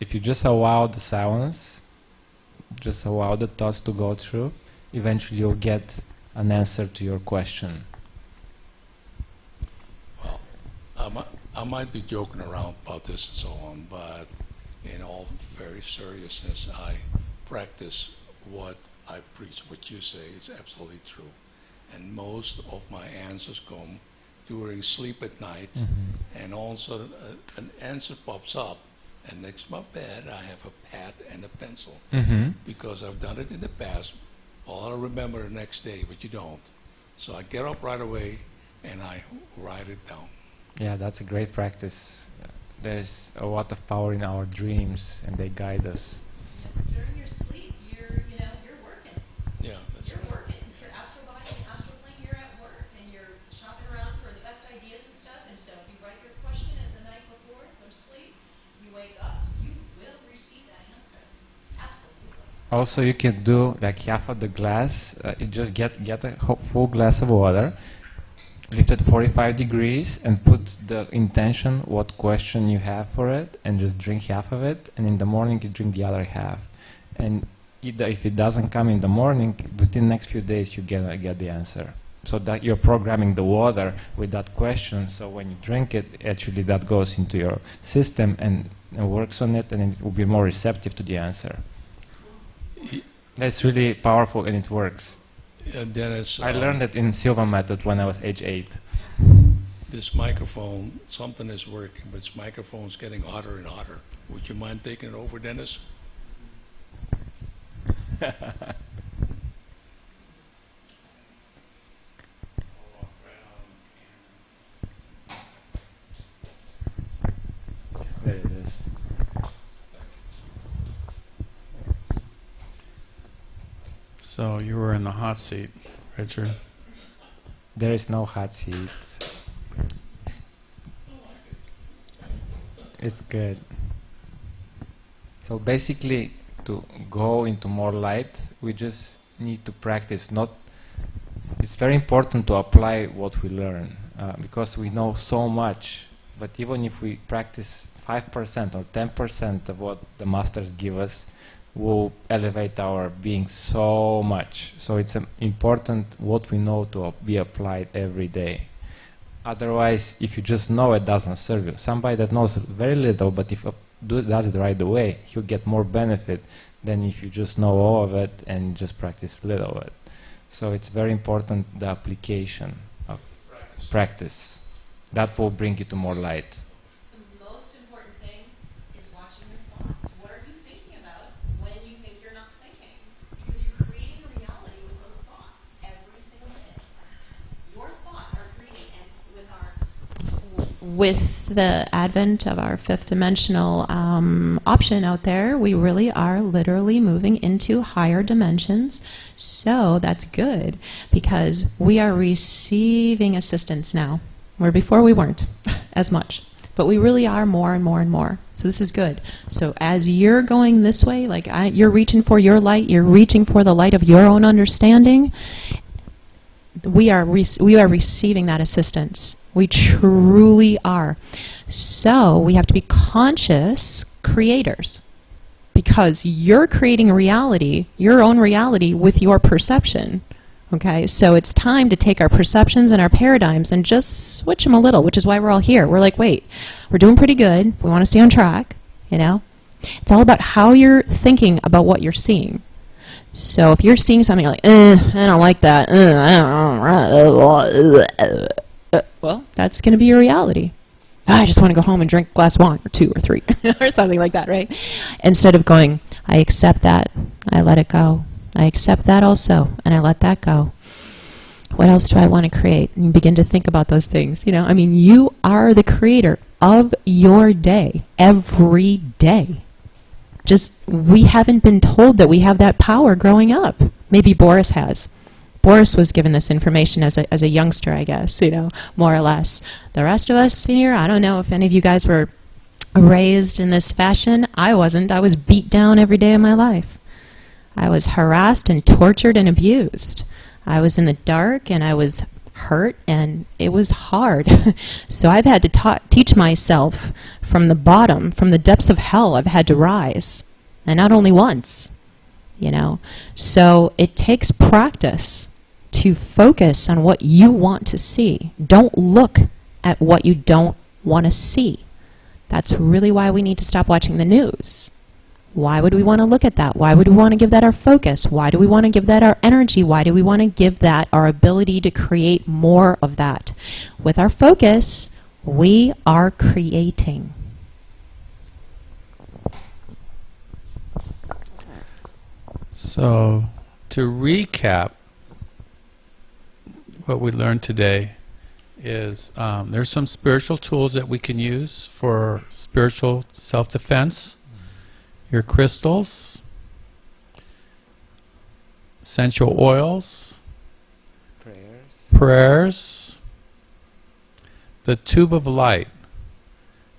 If you just allow the silence, just allow the thoughts to go through, eventually you'll get an answer to your question.
Well, I might be joking around about this and so on, but in all very seriousness, I practice what I preach. What you say is absolutely true. And most of my answers come during sleep at night, and also an answer pops up, and next to my bed I have a pad and a pencil, because I've done it in the past. I'll remember the next day, but you don't. So I get up right away and I write it down.
Yeah, that's a great practice. There's a lot of power in our dreams, and they guide us.
Yes, during your sleep, you're working.
Yeah, that's
You're
right.
working. Your astral body and astral plane, you're at work, and you're shopping around for the best ideas and stuff. And so, if you write your question at the night before, go to sleep, you wake up, you will receive that answer. Absolutely.
Also, you can do like half of the glass. You just get a full glass of water, lift it 45 degrees, and put the intention, what question you have for it, and just drink half of it. And in the morning, you drink the other half. And either if it doesn't come in the morning, within the next few days, you get the answer. So that you're programming the water with that question. So when you drink it, actually that goes into your system and works on it, and it will be more receptive to the answer. That's really powerful, and it works.
Dennis,
I learned it in Silva method when I was age 8.
this microphone, something is working, but this microphone's getting hotter and hotter. Would you mind taking it over, Dennis?
There it is.
So you were in the hot seat, Richard.
There is no hot seat. It's good. So basically, to go into more light, we just need to practice. It's very important to apply what we learn, because we know so much. But even if we practice 5% or 10% of what the masters give us, will elevate our being so much. So it's important what we know to be applied every day. Otherwise, if you just know, it doesn't serve you. Somebody that knows very little, but if does it right away, he'll get more benefit than if you just know all of it and just practice little of it. So it's very important, the application of practice. That will bring you to more light.
The most important thing is watching your thoughts. What are you thinking about when you think you're not thinking? Because you're creating a reality with those thoughts every single day. Your thoughts are creating, and
With the advent of our fifth dimensional option out there, we really are literally moving into higher dimensions. So that's good, because we are receiving assistance now, where before we weren't as much. But we really are more and more and more. So this is good. So as you're going this way, like you're reaching for your light, you're reaching for the light of your own understanding, we are receiving that assistance. We truly are. So we have to be conscious creators, because you're creating a reality, your own reality, with your perception. Okay, so it's time to take our perceptions and our paradigms and just switch them a little, which is why we're all here. We're like, wait, we're doing pretty good. We want to stay on track, you know? It's all about how you're thinking about what you're seeing. So if you're seeing something like, I don't like that, well, that's going to be your reality. I just want to go home and drink a glass of wine, or 2 or 3, or something like that, right? Instead of going, I accept that, I let it go. I accept that also, and I let that go. What else do I want to create? And you begin to think about those things. You know, I mean, you are the creator of your day, every day. Just, we haven't been told that we have that power growing up. Maybe Boris has. Boris was given this information as a youngster, I guess, you know, more or less. The rest of us here, I don't know if any of you guys were raised in this fashion. I wasn't. I was beat down every day of my life. I was harassed and tortured and abused. I was in the dark and I was hurt and it was hard. So I've had to teach myself from the bottom, from the depths of hell. I've had to rise, and not only once, you know. So it takes practice to focus on what you want to see. Don't look at what you don't want to see. That's really why we need to stop watching the news. Why would we want to look at that? Why would we want to give that our focus? Why do we want to give that our energy? Why do we want to give that our ability to create more of that? With our focus, we are creating.
So, to recap, what we learned today is there's some spiritual tools that we can use for spiritual self-defense. Your crystals, essential oils, prayers, the tube of light,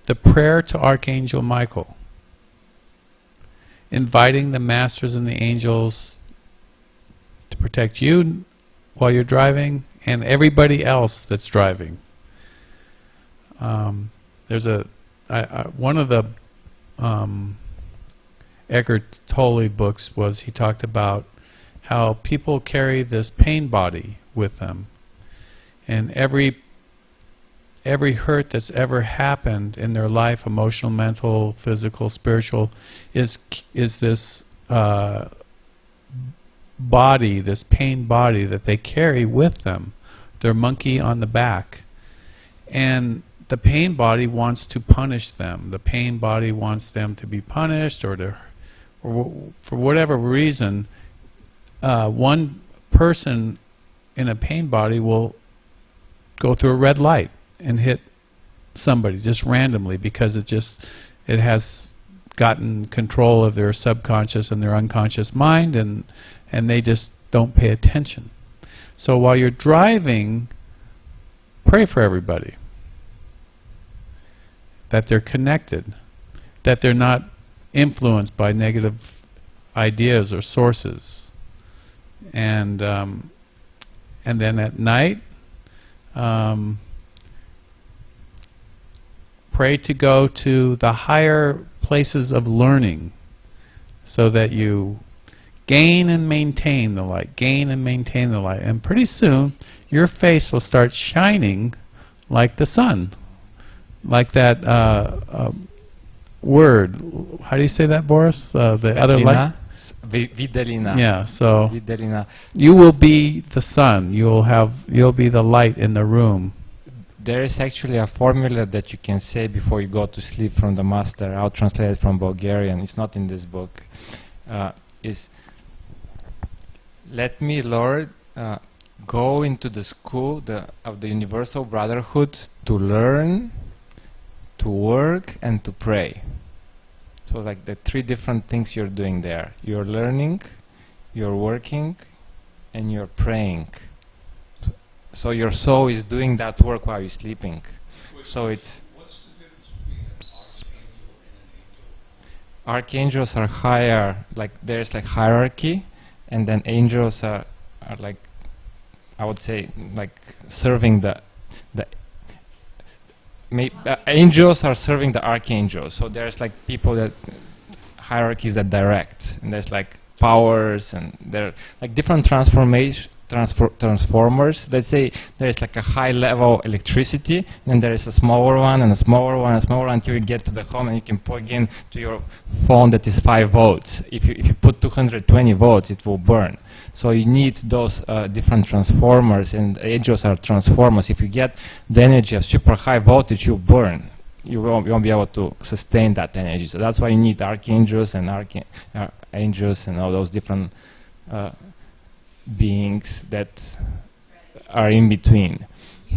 the prayer to Archangel Michael, inviting the masters and the angels to protect you while you're driving and everybody else that's driving. There's one of the Eckhart Tolle books was, he talked about how people carry this pain body with them, and every hurt that's ever happened in their life, emotional, mental, physical, spiritual, is this body, this pain body that they carry with them, their monkey on the back. And the pain body wants to punish them. The pain body wants them to be punished, or for whatever reason, one person in a pain body will go through a red light and hit somebody just randomly because it has gotten control of their subconscious and their unconscious mind, and they just don't pay attention. So while you're driving, pray for everybody, that they're connected, that they're not influenced by negative ideas or sources, and then at night, pray to go to the higher places of learning, so that you gain and maintain the light, gain and maintain the light, and pretty soon your face will start shining like the sun, like that word. How do you say that, Boris? The other light.
Vidalina.
Yeah. So
Vidalina.
you will be the sun. You'll be the light in the room.
There is actually a formula that you can say before you go to sleep from the master. I'll translate it from Bulgarian. It's not in this book. Is let me, Lord, go into the school of the Universal Brotherhood to learn, to work, and to pray. So like the 3 different things you're doing there. You're learning, you're working, and you're praying. So your soul is doing that work while you're sleeping. So it's...
What's the difference between an archangel and an angel?
Archangels are higher, like there's like hierarchy, and then angels are like I would say, like serving the angels are serving the archangels. So there's like people that hierarchies that direct, and there's like powers, and there are like different transformers. Let's say there is like a high level electricity, and there is a smaller one and a smaller one and a smaller one until you get to the home and you can plug in to your phone that is 5 volts. If you put 220 volts, it will burn. So you need those different transformers, and angels are transformers. If you get the energy of super high voltage, you burn. You won't be able to sustain that energy. So that's why you need archangels and angels and all those different beings that are in between.
You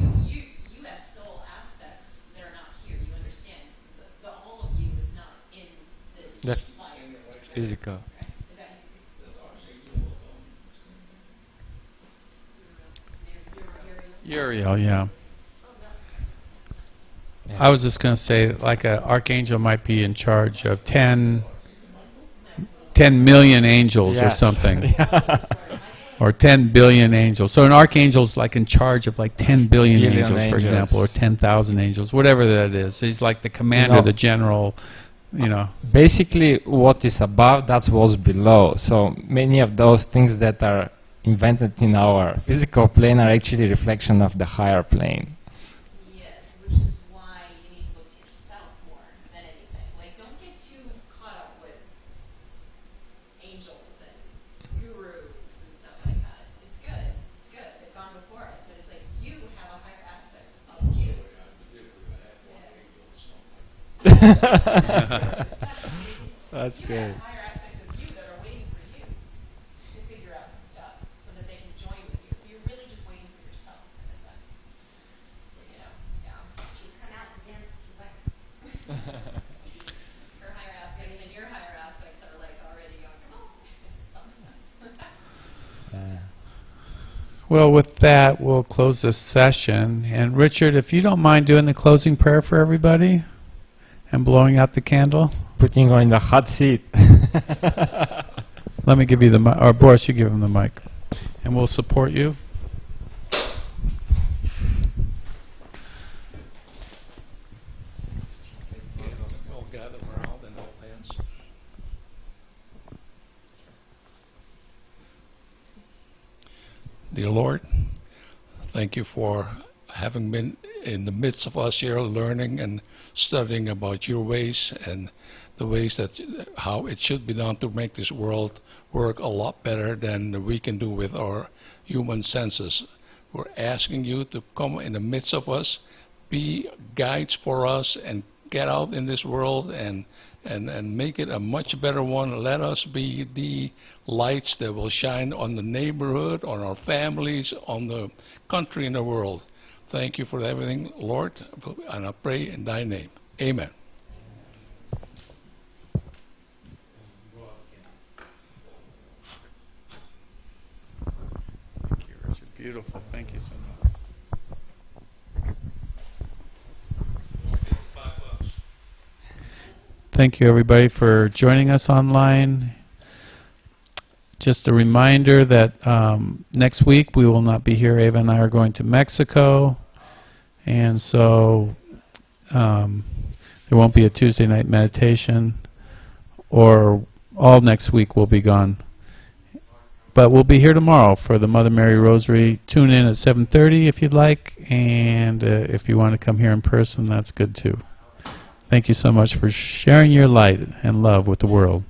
have soul aspects that are not here. You understand? The all of you is not in this
The
life.
physical.
Right? Is that
Uriel, yeah.
Yeah.
I was just going to say, like an archangel might be in charge of 10 million angels or
Yes.
something, or 10 billion angels. So an archangel's like in charge of like 10 billion
Billion
angels, for
angels.
example, or 10,000 angels, whatever that is. He's like the commander,
No.
the general, you know.
Basically, what is above, that's what's below. So many of those things that are invented in our physical plane are actually reflection of the higher plane.
yes, which is why you need to look to yourself more than anything. Like, don't get too caught up with angels and gurus and stuff like that. It's good. It's good. They've gone before us, but it's like you have a higher aspect of you.
That's
You
good.
have higher aspects of you that are waiting for you to figure out some stuff so that they can join with you. So you're really just waiting for yourself in a sense. You know, yeah.
Come out and dance with your wife.
Her higher aspects and your higher aspects are like already going, come on. Something like that.
Well, with that, we'll close this session. And Richard, if you don't mind doing the closing prayer for everybody and blowing out the candle.
Putting you in the hot seat.
Let me give you the mic, or Boris, you give him the mic, and we'll support you.
All gather around and hold hands. Dear Lord, thank you for having been in the midst of us here, learning and studying about your ways and the ways that how it should be done to make this world work a lot better than we can do with our human senses. We're asking you to come in the midst of us, be guides for us, and get out in this world and make it a much better one. Let us be the lights that will shine on the neighborhood, on our families, on the country and the world. Thank you for everything, Lord, and I pray in thy name. Amen.
Thank you, Richard. Beautiful. Thank you so much. Thank you, everybody, for joining us online. Just a reminder that next week we will not be here. Ava and I are going to Mexico, and so there won't be a Tuesday night meditation, or all next week we'll be gone. But we'll be here tomorrow for the Mother Mary Rosary. Tune in at 7:30 if you'd like, and if you want to come here in person, that's good too. Thank you so much for sharing your light and love with the world.